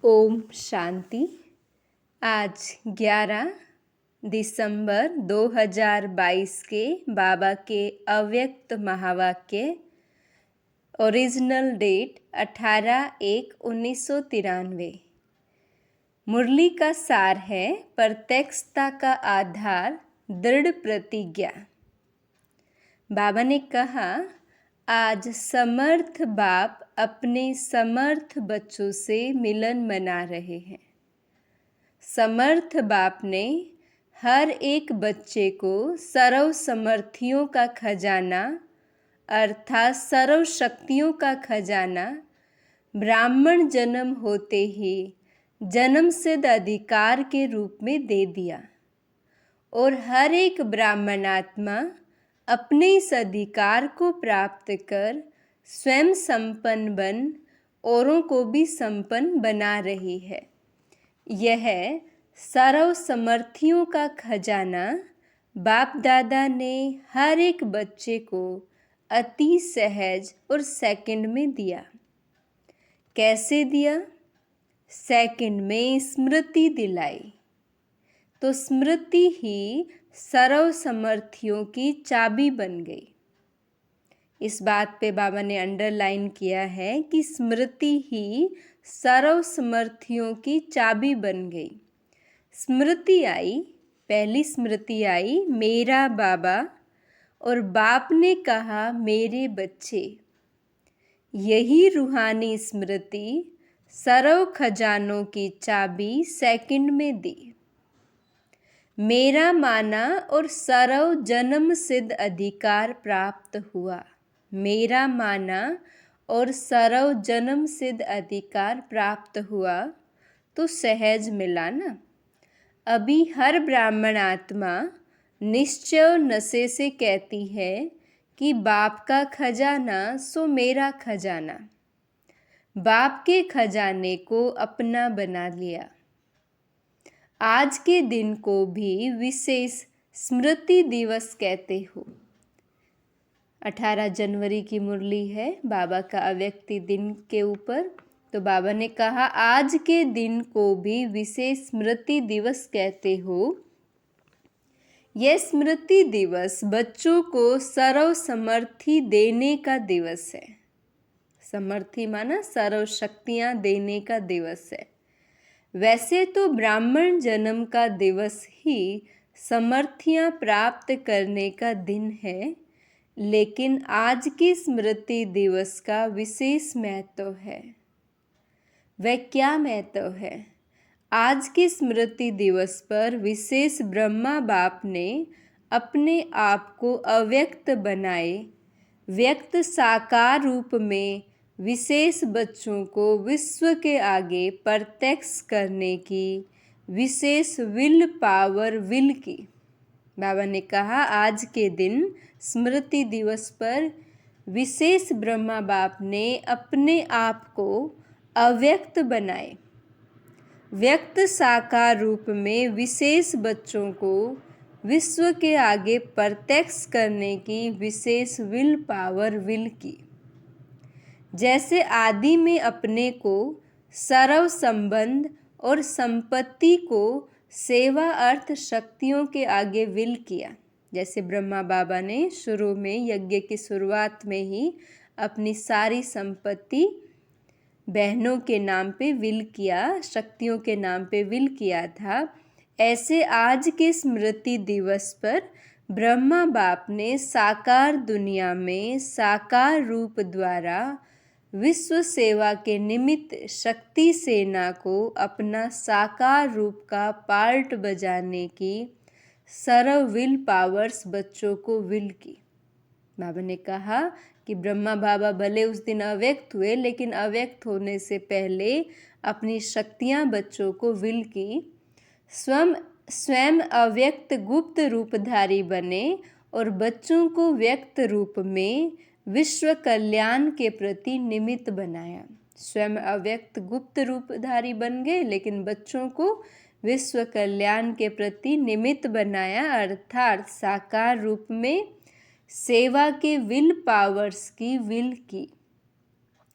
ओम शांति। आज 11 दिसंबर 2022 के बाबा के अव्यक्त महावाक्य। Original date 18/1/1993। मुरली का सार है प्रत्यक्षता का आधार दृढ़ प्रतिज्ञा। बाबा ने कहा, आज समर्थ बाप अपने समर्थ बच्चों से मिलन मना रहे हैं। समर्थ बाप ने हर एक बच्चे को सर्व समर्थियों का खजाना अर्थात सर्व शक्तियों का खजाना ब्राह्मण जन्म होते ही जन्म सिद्ध अधिकार के रूप में दे दिया और हर एक ब्राह्मण आत्मा अपने इस अधिकार को प्राप्त कर स्वयं संपन्न बन औरों को भी संपन्न बना रही है। यह सर्व समर्थियों का खजाना बाप दादा ने हर एक बच्चे को अति सहज और सेकंड में दिया। कैसे दिया? सेकंड में स्मृति दिलाई। तो स्मृति ही सर्व समर्थियों की चाबी बन गई। इस बात पे बाबा ने अंडरलाइन किया है कि स्मृति ही सर्व समर्थियों की चाबी बन गई। स्मृति आई, पहली स्मृति आई मेरा बाबा, और बाप ने कहा मेरे बच्चे। यही रूहानी स्मृति सर्व खजानों की चाबी सेकंड में दी। मेरा माना और सर्व जन्म सिद्ध अधिकार प्राप्त हुआ। मेरा माना और सर्व जन्म सिद्ध अधिकार प्राप्त हुआ तो सहज मिला ना। अभी हर ब्राह्मण आत्मा निश्चय और नशे से कहती है कि बाप का खजाना सो मेरा खजाना। बाप के खजाने को अपना बना लिया। आज के दिन को भी विशेष स्मृति दिवस कहते हो। 18 जनवरी की मुरली है बाबा का अव्यक्ति दिन के ऊपर। तो बाबा ने कहा, आज के दिन को भी विशेष स्मृति दिवस कहते हो। यह स्मृति दिवस बच्चों को सर्व समर्थी देने का दिवस है। समर्थी माना सर्व शक्तियाँ देने का दिवस है। वैसे तो ब्राह्मण जन्म का दिवस ही समर्थियाँ प्राप्त करने का दिन है, लेकिन आज की स्मृति दिवस का विशेष महत्व है। वह क्या महत्व है? आज की स्मृति दिवस पर विशेष ब्रह्मा बाप ने अपने आप को अव्यक्त बनाए, व्यक्त साकार रूप में विशेष बच्चों को विश्व के आगे प्रत्यक्ष करने की विशेष विल पावर विल की। बाबा ने कहा, आज के दिन स्मृति दिवस पर विशेष ब्रह्मा बाप ने अपने आप को अव्यक्त बनाए, व्यक्त साकार रूप में विशेष बच्चों को विश्व के आगे प्रत्यक्ष करने की विशेष विल पावर विल की। जैसे आदि में अपने को सर्व संबंध और संपत्ति को सेवा अर्थ शक्तियों के आगे विल किया। जैसे ब्रह्मा बाबा ने शुरू में यज्ञ की शुरुआत में ही अपनी सारी संपत्ति बहनों के नाम पे विल किया, शक्तियों के नाम पे विल किया था। ऐसे आज के स्मृति दिवस पर ब्रह्मा बाप ने साकार दुनिया में साकार रूप द्वारा विश्व सेवा के निमित्त शक्ति सेना को अपना साकार रूप का पार्ट बजाने की सर्व विल पावर्स बच्चों को विल की। बाबा ने कहा कि ब्रह्मा बाबा भले उस दिन अव्यक्त हुए, लेकिन अव्यक्त होने से पहले अपनी शक्तियां बच्चों को विल की। स्वयं अव्यक्त गुप्त रूपधारी बने और बच्चों को व्यक्त रूप में विश्व कल्याण के प्रति निमित्त बनाया। स्वयं अव्यक्त गुप्त रूपधारी बन गए, लेकिन बच्चों को विश्व कल्याण के प्रति निमित्त बनाया, अर्थात साकार रूप में सेवा के विल पावर्स की विल की।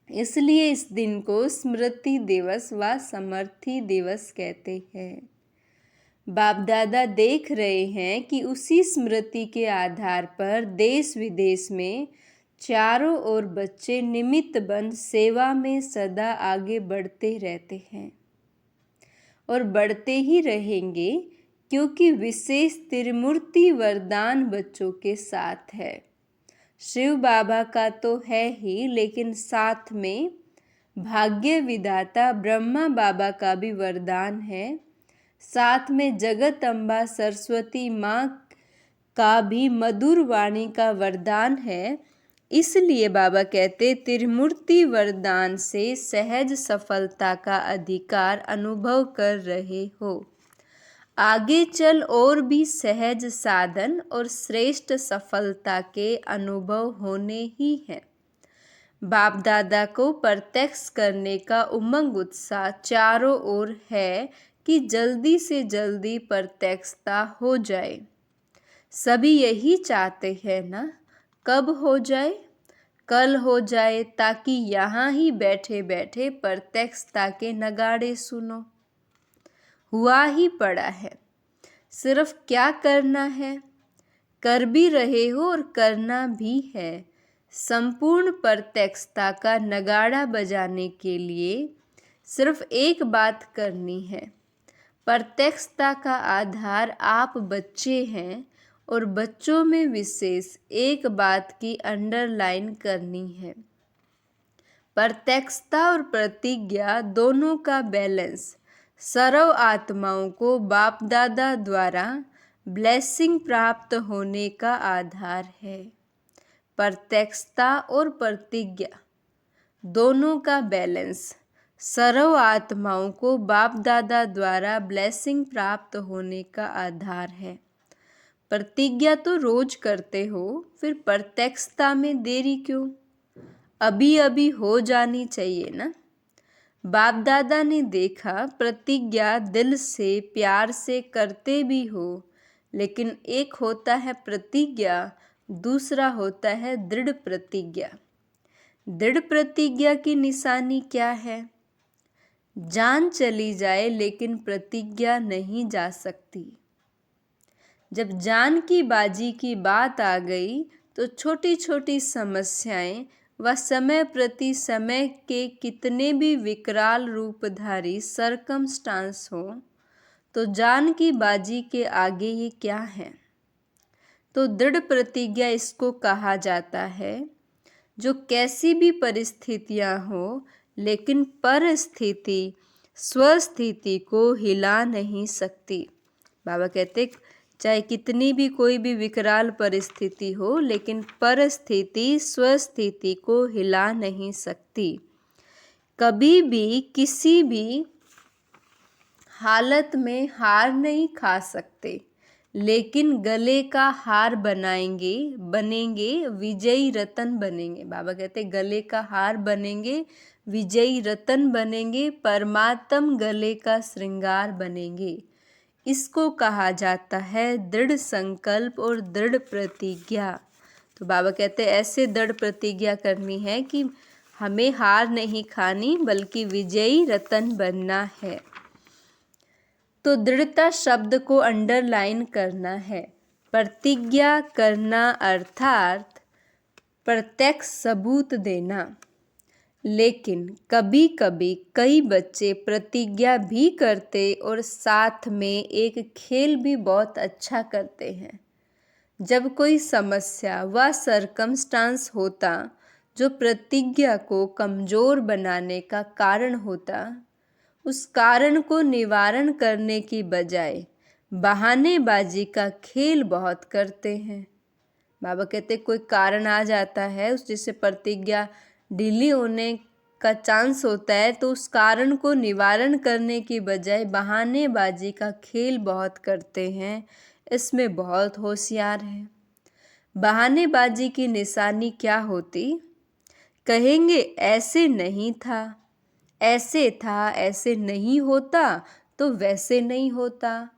इसलिए इस दिन को स्मृति दिवस व समर्थी दिवस कहते हैं। बाप दादा देख रहे हैं कि उसी स्मृति के आधार पर देश विदेश में चारों ओर बच्चे निमित्त बन सेवा में सदा आगे बढ़ते रहते हैं और बढ़ते ही रहेंगे, क्योंकि विशेष त्रिमूर्ति वरदान बच्चों के साथ है। शिव बाबा का तो है ही, लेकिन साथ में भाग्य विधाता ब्रह्मा बाबा का भी वरदान है। साथ में जगत अम्बा सरस्वती माँ का भी मधुर वाणी का वरदान है। इसलिए बाबा कहते त्रिमूर्ति वरदान से सहज सफलता का अधिकार अनुभव कर रहे हो। आगे चल और भी सहज साधन और श्रेष्ठ सफलता के अनुभव होने ही हैं। बाप दादा को प्रत्यक्ष करने का उमंग उत्साह चारों ओर है कि जल्दी से जल्दी प्रत्यक्षता हो जाए। सभी यही चाहते हैं ना, कब हो जाए? कल हो जाए, ताकि यहाँ ही बैठे बैठे प्रत्यक्षता के नगाड़े सुनो। हुआ ही पड़ा है, सिर्फ क्या करना है? कर भी रहे हो और करना भी है। संपूर्ण प्रत्यक्षता का नगाड़ा बजाने के लिए सिर्फ एक बात करनी है। प्रत्यक्षता का आधार आप बच्चे हैं और बच्चों में विशेष एक बात की अंडरलाइन करनी है। प्रत्यक्षता और प्रतिज्ञा दोनों का बैलेंस सर्व आत्माओं को बाप दादा द्वारा ब्लेसिंग प्राप्त होने का आधार है। प्रत्यक्षता और प्रतिज्ञा दोनों का बैलेंस सर्व आत्माओं को बाप दादा द्वारा ब्लेसिंग प्राप्त होने का आधार है। प्रतिज्ञा तो रोज करते हो, फिर प्रत्यक्षता में देरी क्यों? अभी अभी हो जानी चाहिए ना। बाप दादा ने देखा प्रतिज्ञा दिल से प्यार से करते भी हो, लेकिन एक होता है प्रतिज्ञा, दूसरा होता है दृढ़ प्रतिज्ञा। दृढ़ प्रतिज्ञा की निशानी क्या है? जान चली जाए लेकिन प्रतिज्ञा नहीं जा सकती। जब जान की बाजी की बात आ गई तो छोटी छोटी समस्याएं व समय प्रति समय के कितने भी विकराल रूपधारी सरकमस्टांस हो, तो जान की बाजी के आगे ये क्या है? तो दृढ़ प्रतिज्ञा इसको कहा जाता है जो कैसी भी परिस्थितियां हो, लेकिन परिस्थिति स्वस्थिति को हिला नहीं सकती। बाबा कहते चाहे कितनी भी कोई भी विकराल परिस्थिति हो, लेकिन परिस्थिति स्वस्थिति को हिला नहीं सकती। कभी भी किसी भी हालत में हार नहीं खा सकते, लेकिन गले का हार बनेंगे विजयी रतन बनेंगे। बाबा कहते गले का हार बनेंगे, विजयी रतन बनेंगे, परमात्म गले का श्रृंगार बनेंगे। इसको कहा जाता है दृढ़ संकल्प और दृढ़ प्रतिज्ञा। तो बाबा कहते ऐसे दृढ़ प्रतिज्ञा करनी है कि हमें हार नहीं खानी, बल्कि विजयी रतन बनना है। तो दृढ़ता शब्द को अंडरलाइन करना है। प्रतिज्ञा करना अर्थात प्रत्यक्ष सबूत देना। लेकिन कभी कभी कई बच्चे प्रतिज्ञा भी करते और साथ में एक खेल भी बहुत अच्छा करते हैं। जब कोई समस्या व सरकमस्टांस होता जो प्रतिज्ञा को कमज़ोर बनाने का कारण होता, उस कारण को निवारण करने की बजाय बहानेबाजी का खेल बहुत करते हैं। बाबा कहते कोई कारण आ जाता है, उस जिससे प्रतिज्ञा ढीली होने का चांस होता है, तो उस कारण को निवारण करने की बजाय बहानेबाजी का खेल बहुत करते हैं। इसमें बहुत होशियार हैं। बहानेबाजी की निशानी क्या होती? कहेंगे ऐसे नहीं था, ऐसे था, ऐसे नहीं होता तो वैसे नहीं होता,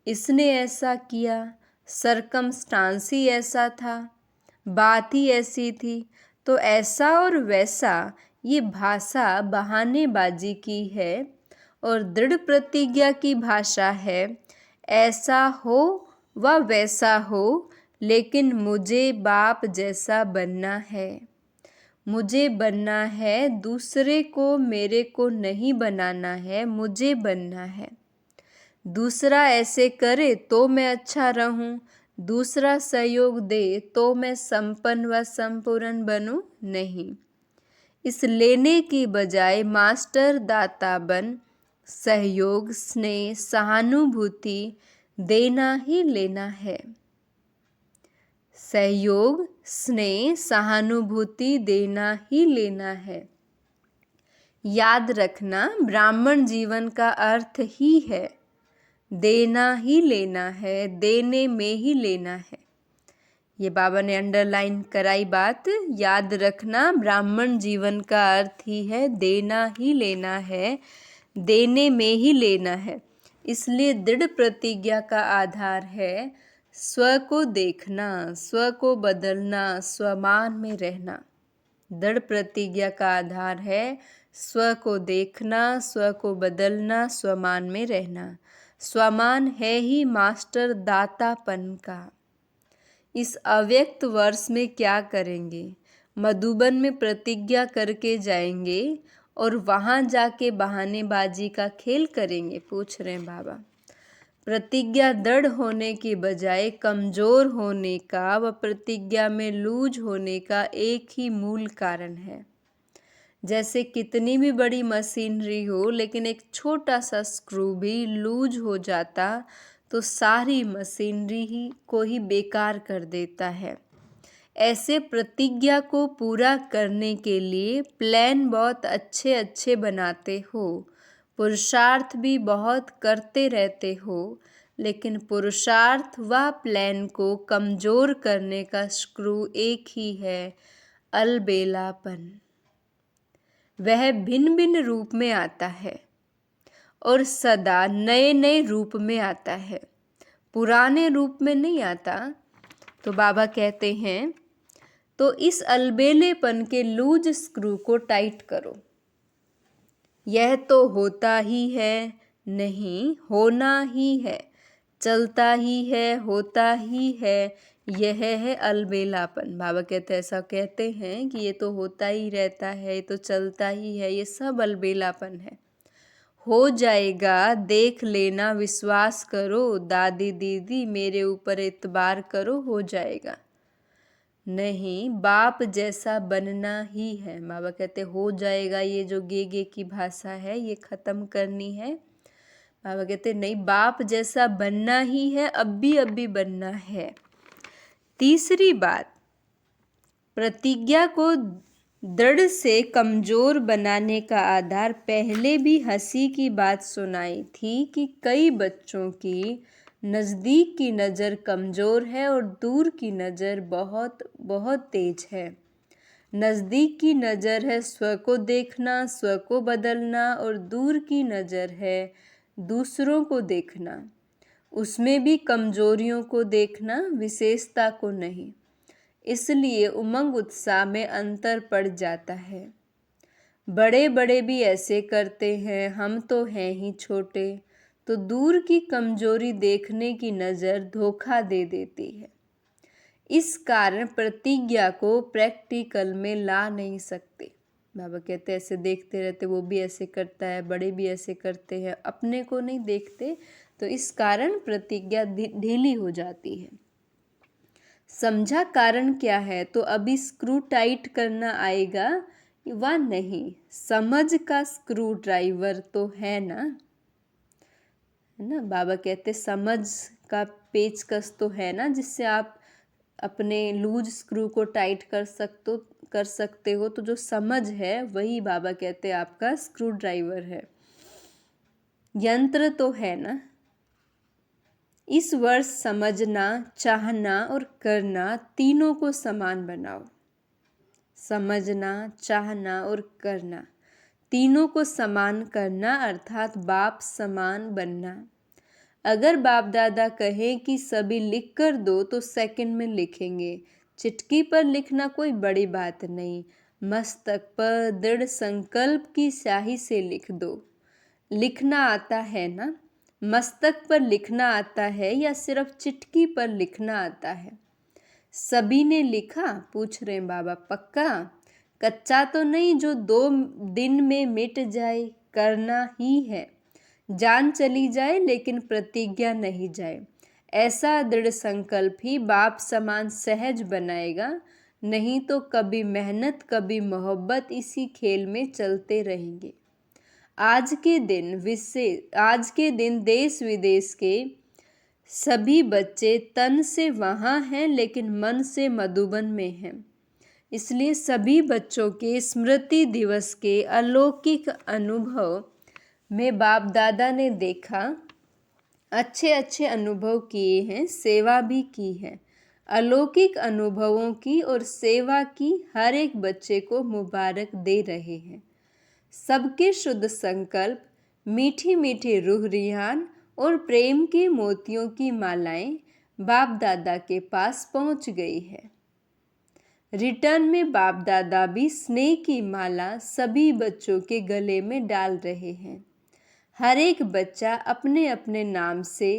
इसने ऐसा किया, सरकमस्टांस ही ऐसा था, बात ही ऐसी थी। तो ऐसा और वैसा ये भाषा बहानेबाजी की है और दृढ़ प्रतिज्ञा की भाषा है। ऐसा हो व वैसा हो, लेकिन मुझे बाप जैसा बनना है। मुझे बनना है, दूसरे को मेरे को नहीं बनाना है, मुझे बनना है। दूसरा ऐसे करे तो मैं अच्छा रहूं, दूसरा सहयोग दे तो मैं संपन्न व संपूर्ण बनूं नहीं। इस लेने की बजाय मास्टर दाता बन, सहयोग, स्नेह, सहानुभूति देना ही लेना है। सहयोग, स्नेह, सहानुभूति देना ही लेना है। याद रखना, ब्राह्मण जीवन का अर्थ ही है देना ही लेना है, देने में ही लेना है। ये बाबा ने अंडरलाइन कराई बात। याद रखना, ब्राह्मण जीवन का अर्थ ही है देना ही लेना है, देने में ही लेना है। इसलिए दृढ़ प्रतिज्ञा का आधार है स्व को देखना, स्व को बदलना, स्वमान में रहना। दृढ़ प्रतिज्ञा का आधार है स्व को देखना, स्व को बदलना, स्वमान में रहना। स्वमान है ही मास्टर दातापन का। इस अव्यक्त वर्ष में क्या करेंगे? मधुबन में प्रतिज्ञा करके जाएंगे और वहाँ जाके बहानेबाजी का खेल करेंगे, पूछ रहे हैं बाबा। प्रतिज्ञा दृढ़ होने के बजाय कमजोर होने का व प्रतिज्ञा में लूज होने का एक ही मूल कारण है। जैसे कितनी भी बड़ी मशीनरी हो, लेकिन एक छोटा सा स्क्रू भी लूज हो जाता तो सारी मशीनरी ही को ही बेकार कर देता है। ऐसे प्रतिज्ञा को पूरा करने के लिए प्लान बहुत अच्छे अच्छे बनाते हो, पुरुषार्थ भी बहुत करते रहते हो, लेकिन पुरुषार्थ व प्लान को कमजोर करने का स्क्रू एक ही है, अलबेलापन। वह भिन्न भिन्न रूप में आता है और सदा नए नए रूप में आता है, पुराने रूप में नहीं आता। तो बाबा कहते हैं, तो इस अलबेलेपन के लूज स्क्रू को टाइट करो। यह तो होता ही है, नहीं होना ही है, चलता ही है, होता ही है, यह है अलबेलापन। बाबा कहते हैं, ऐसा कहते हैं कि ये तो होता ही रहता है, ये तो चलता ही है, ये सब अलबेलापन है। हो जाएगा, देख लेना, विश्वास करो, दादी दीदी मेरे ऊपर एतबार करो, हो जाएगा। नहीं, बाप जैसा बनना ही है। बाबा कहते हो जाएगा, ये जो गे की भाषा है ये ख़त्म करनी है। बाबा कहते नहीं, बाप जैसा बनना ही है, अब भी बनना है। तीसरी बात, प्रतिज्ञा को दृढ़ से कमज़ोर बनाने का आधार पहले भी हंसी की बात सुनाई थी कि कई बच्चों की नज़दीक की नज़र कमज़ोर है और दूर की नज़र बहुत बहुत तेज है। नज़दीक की नज़र है स्व को देखना, स्व को बदलना, और दूर की नज़र है दूसरों को देखना, उसमें भी कमज़ोरियों को देखना, विशेषता को नहीं। इसलिए उमंग उत्साह में अंतर पड़ जाता है। बड़े बड़े भी ऐसे करते हैं, हम तो हैं ही छोटे, तो दूर की कमजोरी देखने की नज़र धोखा दे देती है। इस कारण प्रतिज्ञा को प्रैक्टिकल में ला नहीं सकते। बाबा कहते हैं ऐसे देखते रहते, वो भी ऐसे करता है, बड़े भी ऐसे करते हैं, अपने को नहीं देखते, तो इस कारण प्रतिज्ञा ढीली हो जाती है। समझा कारण क्या है? तो अभी स्क्रू टाइट करना आएगा व नहीं, समझ का स्क्रू ड्राइवर तो है ना, है ना। बाबा कहते समझ का पेचकस तो है ना, जिससे आप अपने लूज स्क्रू को टाइट कर सकते हो। तो जो समझ है वही बाबा कहते आपका स्क्रू ड्राइवर है, यंत्र तो है ना। इस वर्ष समझना, चाहना और करना तीनों को समान बनाओ। समझना, चाहना और करना तीनों को समान करना, अर्थात बाप समान बनना। अगर बाप दादा कहें कि सभी लिख कर दो तो सेकंड में लिखेंगे। चिटकी पर लिखना कोई बड़ी बात नहीं, मस्तक पर दृढ़ संकल्प की स्याही से लिख दो। लिखना आता है ना? मस्तक पर लिखना आता है या सिर्फ चिट्ठी पर लिखना आता है? सभी ने लिखा? पूछ रहे बाबा। पक्का? कच्चा तो नहीं जो 2 दिन में मिट जाए? करना ही है। जान चली जाए लेकिन प्रतिज्ञा नहीं जाए। ऐसा दृढ़ संकल्प ही बाप समान सहज बनाएगा, नहीं तो कभी मेहनत कभी मोहब्बत इसी खेल में चलते रहेंगे। आज के दिन देश विदेश के सभी बच्चे तन से वहाँ हैं लेकिन मन से मधुबन में हैं। इसलिए सभी बच्चों के स्मृति दिवस के अलौकिक अनुभव में बाप दादा ने देखा, अच्छे अच्छे अनुभव किए हैं, सेवा भी की है। अलौकिक अनुभवों की और सेवा की हर एक बच्चे को मुबारक दे रहे हैं। सबके शुद्ध संकल्प, मीठी मीठी रूह रिहान और प्रेम के मोतियों की मालाएं बाप दादा के पास पहुंच गई है। रिटर्न में बाप दादा भी स्नेह की माला सभी बच्चों के गले में डाल रहे हैं। हर एक बच्चा अपने अपने नाम से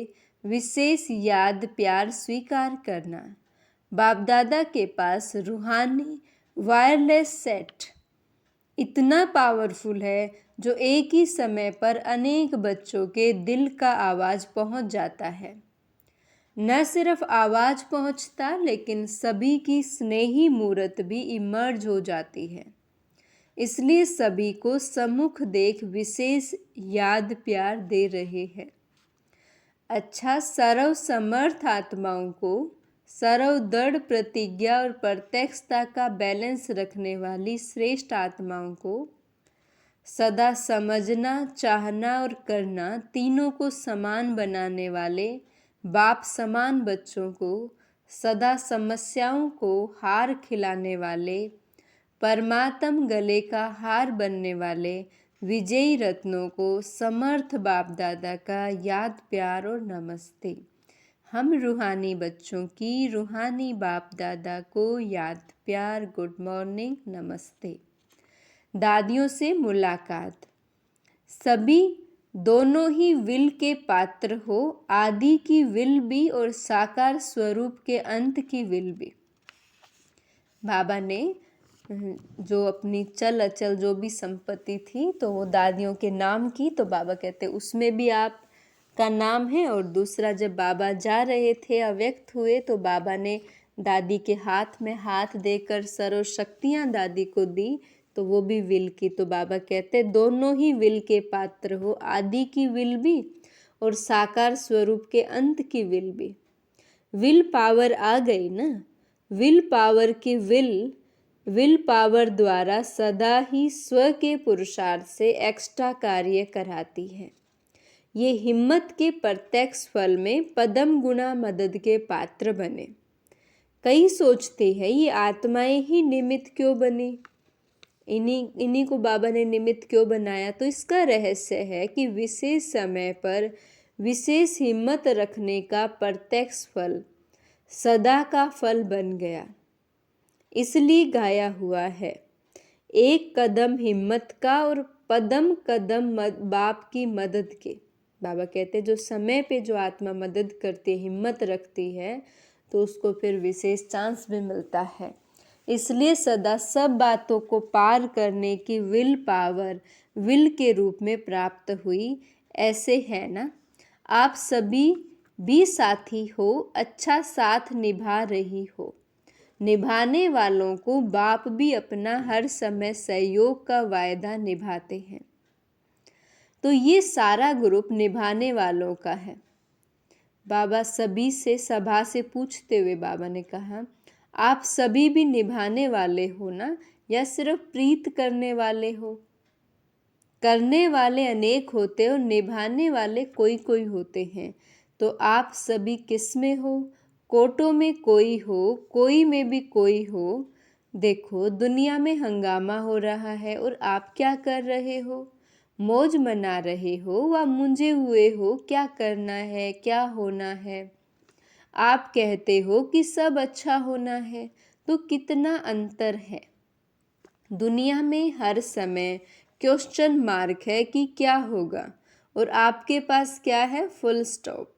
विशेष याद प्यार स्वीकार करना। बाप दादा के पास रूहानी वायरलेस सेट इतना पावरफुल है जो एक ही समय पर अनेक बच्चों के दिल का आवाज़ पहुंच जाता है। न सिर्फ आवाज़ पहुंचता लेकिन सभी की स्नेही मूर्त भी इमर्ज हो जाती है। इसलिए सभी को सम्मुख देख विशेष याद प्यार दे रहे हैं। अच्छा, सर्व समर्थ आत्माओं को, सर्व दृढ़ प्रतिज्ञा और प्रत्यक्षता का बैलेंस रखने वाली श्रेष्ठ आत्माओं को सदा समझना, चाहना और करना तीनों को समान बनाने वाले बाप समान बच्चों को, सदा समस्याओं को हार खिलाने वाले परमात्म गले का हार बनने वाले विजयी रत्नों को समर्थ बाप दादा का याद प्यार और नमस्ते। हम रूहानी बच्चों की रूहानी बाप दादा को याद प्यार, गुड मॉर्निंग, नमस्ते। दादियों से मुलाकात। सभी दोनों ही विल के पात्र हो, आदि की विल भी और साकार स्वरूप के अंत की विल भी। बाबा ने जो अपनी चल अचल जो भी संपत्ति थी तो वो दादियों के नाम की, तो बाबा कहते उसमें भी आप का नाम है। और दूसरा, जब बाबा जा रहे थे, अव्यक्त हुए, तो बाबा ने दादी के हाथ में हाथ देकर सर्व शक्तियाँ दादी को दी, तो वो भी विल की। तो बाबा कहते दोनों ही विल के पात्र हो, आदि की विल भी और साकार स्वरूप के अंत की विल भी। विल पावर आ गई ना। विल पावर की विल पावर द्वारा सदा ही स्व के पुरुषार्थ से एक्स्ट्रा कार्य कराती है। ये हिम्मत के प्रत्यक्ष फल में पदम गुना मदद के पात्र बने। कई सोचते हैं ये आत्माएं ही निमित्त क्यों बनी, इन्हीं को बाबा ने निमित्त क्यों बनाया। तो इसका रहस्य है कि विशेष समय पर विशेष हिम्मत रखने का प्रत्यक्ष फल सदा का फल बन गया। इसलिए गाया हुआ है, एक कदम हिम्मत का और पदम कदम बाप की मदद के। बाबा कहते जो समय पे जो आत्मा मदद करती है, हिम्मत रखती है, तो उसको फिर विशेष चांस भी मिलता है। इसलिए सदा सब बातों को पार करने की विल पावर विल के रूप में प्राप्त हुई। ऐसे है ना, आप सभी भी साथी हो, अच्छा साथ निभा रही हो। निभाने वालों को बाप भी अपना हर समय सहयोग का वायदा निभाते हैं। तो ये सारा ग्रुप निभाने वालों का है। बाबा सभी से सभा से पूछते हुए बाबा ने कहा, आप सभी भी निभाने वाले हो ना, या सिर्फ प्रीत करने वाले हो? करने वाले अनेक होते और निभाने वाले कोई कोई होते हैं। तो आप सभी किस में हो? कोटों में कोई हो, कोई में भी कोई हो। देखो दुनिया में हंगामा हो रहा है और आप क्या कर रहे हो? मौज मना रहे हो व मुंझे हुए हो, क्या करना है, क्या होना है। आप कहते हो कि सब अच्छा होना है, तो कितना अंतर है। दुनिया में हर समय क्वेश्चन मार्क है कि क्या होगा, और आपके पास क्या है? Full stop.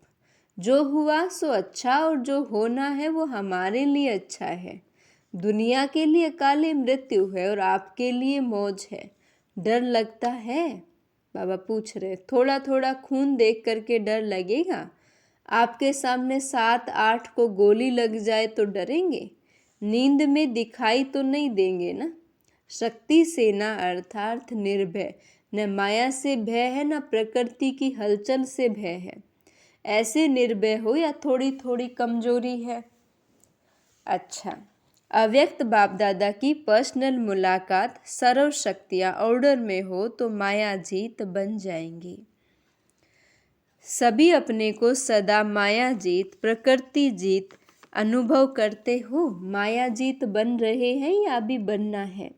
जो हुआ सो अच्छा, और जो होना है वो हमारे लिए अच्छा है। दुनिया के लिए काली मृत्यु है और आपके लिए मौज है। डर लगता है? बाबा पूछ रहे। थोड़ा थोड़ा खून देख करके डर लगेगा? आपके सामने 7-8 को गोली लग जाए तो डरेंगे? नींद में दिखाई तो नहीं देंगे ना? शक्ति सेना अर्थात निर्भय। न माया से भय है, न प्रकृति की हलचल से भय है। ऐसे निर्भय हो या थोड़ी थोड़ी कमजोरी है? अच्छा, अव्यक्त बाप दादा की पर्सनल मुलाकात सर्व शक्तियाँ ऑर्डर में हो तो माया जीत बन जाएंगी। सभी अपने को सदा माया जीत, प्रकृति जीत अनुभव करते हो। माया जीत बन रहे हैं या अभी बनना है?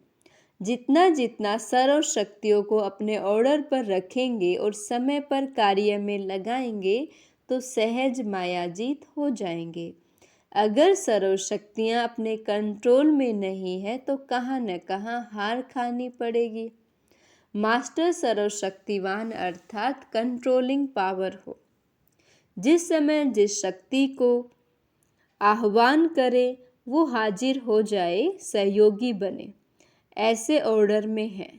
जितना जितना सर्व शक्तियों को अपने ऑर्डर पर रखेंगे और समय पर कार्य में लगाएंगे तो सहज माया जीत हो जाएंगे। अगर सर्व शक्तियाँ अपने कंट्रोल में नहीं है तो कहाँ न कहाँ हार खानी पड़ेगी। मास्टर सर्वशक्तिवान अर्थात कंट्रोलिंग पावर हो। जिस समय जिस शक्ति को आह्वान करे वो हाजिर हो जाए, सहयोगी बने। ऐसे ऑर्डर में है?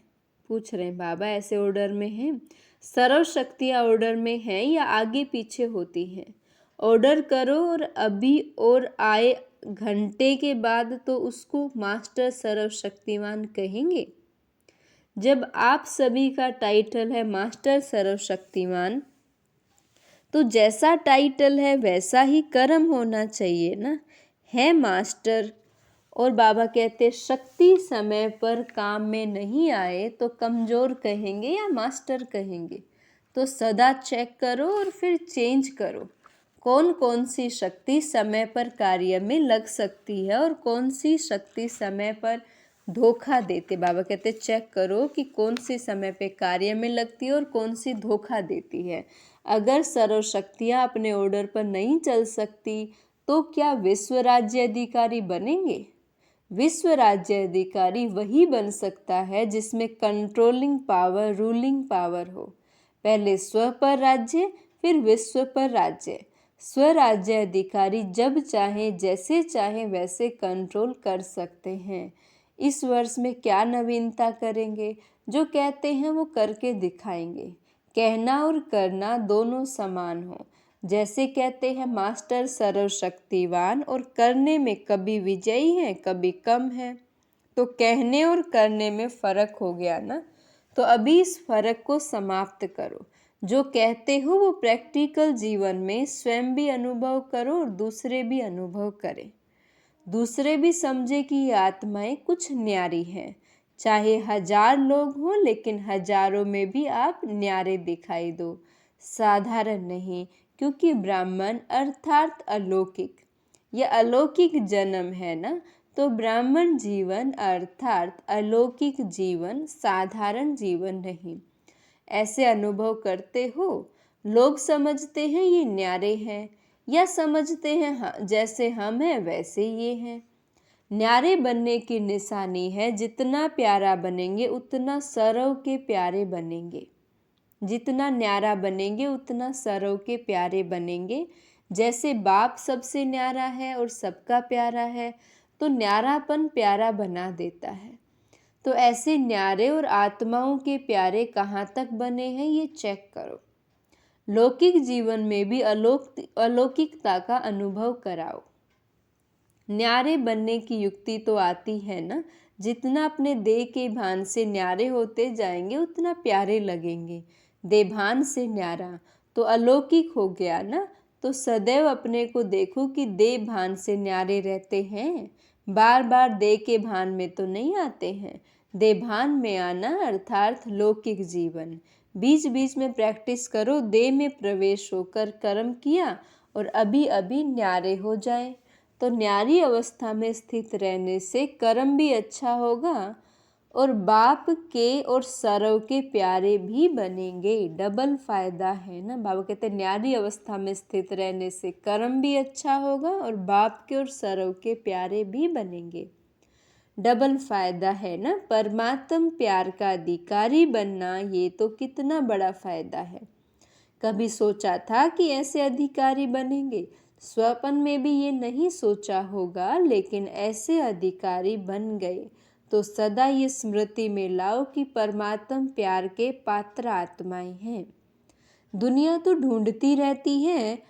पूछ रहे हैं बाबा, ऐसे ऑर्डर में है? सर्व शक्तियाँ ऑर्डर में है या आगे पीछे होती हैं? ऑर्डर करो और अभी और आए घंटे के बाद तो उसको मास्टर सर्वशक्तिवान कहेंगे। जब आप सभी का टाइटल है मास्टर सर्वशक्तिवान, तो जैसा टाइटल है वैसा ही कर्म होना चाहिए ना। है मास्टर, और बाबा कहते शक्ति समय पर काम में नहीं आए तो कमज़ोर कहेंगे या मास्टर कहेंगे। तो सदा चेक करो और फिर चेंज करो। कौन कौन सी शक्ति समय पर कार्य में लग सकती है और कौन सी शक्ति समय पर धोखा देते। बाबा कहते चेक करो कि कौन सी समय पे कार्य में लगती है और कौन सी धोखा देती है। अगर सर्व शक्तियाँ अपने ऑर्डर पर नहीं चल सकती तो क्या विश्व राज्य अधिकारी बनेंगे? विश्व राज्य अधिकारी वही बन सकता है जिसमें कंट्रोलिंग पावर, रूलिंग पावर हो। पहले स्व पर राज्य, फिर विश्व पर राज्य। स्वराज्य अधिकारी जब चाहे जैसे चाहे वैसे कंट्रोल कर सकते हैं। इस वर्ष में क्या नवीनता करेंगे? जो कहते हैं वो करके दिखाएंगे। कहना और करना दोनों समान हो। जैसे कहते हैं मास्टर सर्वशक्तिवान, और करने में कभी विजयी हैं कभी कम है। तो कहने और करने में फर्क हो गया ना। तो अभी इस फर्क को समाप्त करो। जो कहते हो वो प्रैक्टिकल जीवन में स्वयं भी अनुभव करो और दूसरे भी अनुभव करें। दूसरे भी समझे कि ये आत्माएं कुछ न्यारी हैं। चाहे 1000 लोग हों लेकिन हजारों में भी आप न्यारे दिखाई दो, साधारण नहीं। क्योंकि ब्राह्मण अर्थात अलौकिक, यह अलौकिक जन्म है ना। तो ब्राह्मण जीवन अर्थात अलौकिक जीवन, साधारण जीवन नहीं। ऐसे अनुभव करते हो। लोग समझते हैं ये न्यारे हैं, या समझते हैं हाँ, जैसे हम हैं वैसे ये हैं। न्यारे बनने की निशानी है जितना प्यारा बनेंगे उतना सरव के प्यारे बनेंगे। जितना न्यारा बनेंगे उतना सरव के प्यारे बनेंगे। जैसे बाप सबसे न्यारा है और सबका प्यारा है, तो न्यारापन प्यारा बना देता है। तो ऐसे न्यारे और आत्माओं के प्यारे कहाँ तक बने हैं ये चेक करो। लौकिक जीवन में भी अलौकिकता का अनुभव कराओ। न्यारे बनने की युक्ति तो आती है ना। जितना अपने देह के भान से न्यारे होते जाएंगे उतना प्यारे लगेंगे। देभान से न्यारा तो अलौकिक हो गया ना। तो सदैव अपने को देखो कि देह भान से न्यारे रहते हैं। बार बार देह के भान में तो नहीं आते हैं। देभान में आना अर्थात लौकिक जीवन। बीच बीच में प्रैक्टिस करो। देह में प्रवेश होकर कर्म किया और अभी अभी न्यारे हो जाए। तो न्यारी अवस्था में स्थित रहने से कर्म भी अच्छा होगा और बाप के और सरव के प्यारे भी बनेंगे। डबल फायदा है ना। बाबा कहते हैं न्यारी अवस्था में स्थित रहने से कर्म भी अच्छा होगा और बाप के और सरव के प्यारे भी बनेंगे। डबल फायदा है ना। परमात्म प्यार का अधिकारी बनना, ये तो कितना बड़ा फायदा है। कभी सोचा था कि ऐसे अधिकारी बनेंगे? स्वप्न में भी ये नहीं सोचा होगा, लेकिन ऐसे अधिकारी बन गए। तो सदा ये स्मृति में लाओ कि परमात्म प्यार के पात्र आत्माएं हैं। दुनिया तो ढूंढती रहती है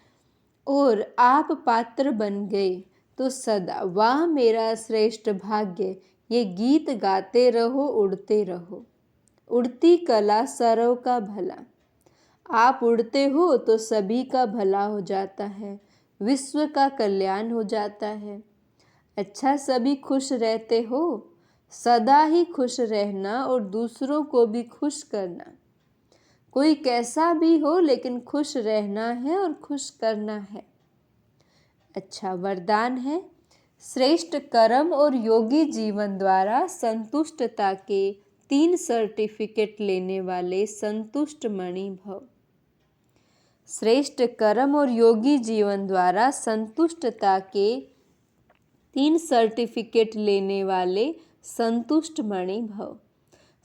और आप पात्र बन गए, तो सदा वाह मेरा श्रेष्ठ भाग्य, ये गीत गाते रहो, उड़ते रहो। उड़ती कला सरव का भला। आप उड़ते हो तो सभी का भला हो जाता है, विश्व का कल्याण हो जाता है। अच्छा, सभी खुश रहते हो, सदा ही खुश रहना और दूसरों को भी खुश करना। कोई कैसा भी हो, लेकिन खुश रहना है और खुश करना है। अच्छा, वरदान है, श्रेष्ठ कर्म और योगी जीवन द्वारा संतुष्टता के 3 सर्टिफिकेट लेने वाले संतुष्ट मणि भव। श्रेष्ठ कर्म और योगी जीवन द्वारा संतुष्टता के 3 सर्टिफिकेट लेने वाले संतुष्ट मणि भव।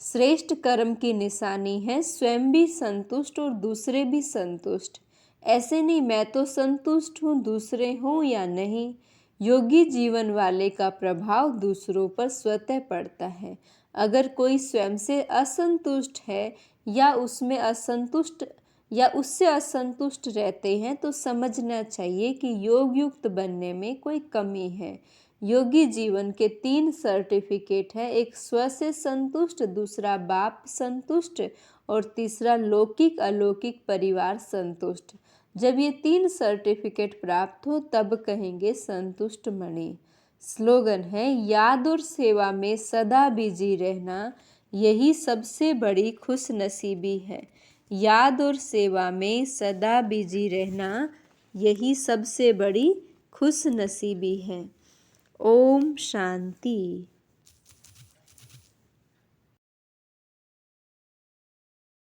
श्रेष्ठ कर्म की निशानी है स्वयं भी संतुष्ट और दूसरे भी संतुष्ट। ऐसे नहीं मैं तो संतुष्ट हूँ, दूसरे हों या नहीं। योगी जीवन वाले का प्रभाव दूसरों पर स्वतः पड़ता है। अगर कोई स्वयं से असंतुष्ट है या उससे असंतुष्ट रहते हैं, तो समझना चाहिए कि योग युक्त बनने में कोई कमी है। योगी जीवन के 3 सर्टिफिकेट है, एक स्व से संतुष्ट, दूसरा बाप संतुष्ट और तीसरा लौकिक अलौकिक परिवार संतुष्ट। जब ये 3 सर्टिफिकेट प्राप्त हो तब कहेंगे संतुष्ट मणि। स्लोगन है, याद और सेवा में सदा बिजी रहना, यही सबसे बड़ी खुश नसीबी है। याद और सेवा में सदा बिजी रहना, यही सबसे बड़ी खुश नसीबी है। ओम शांति।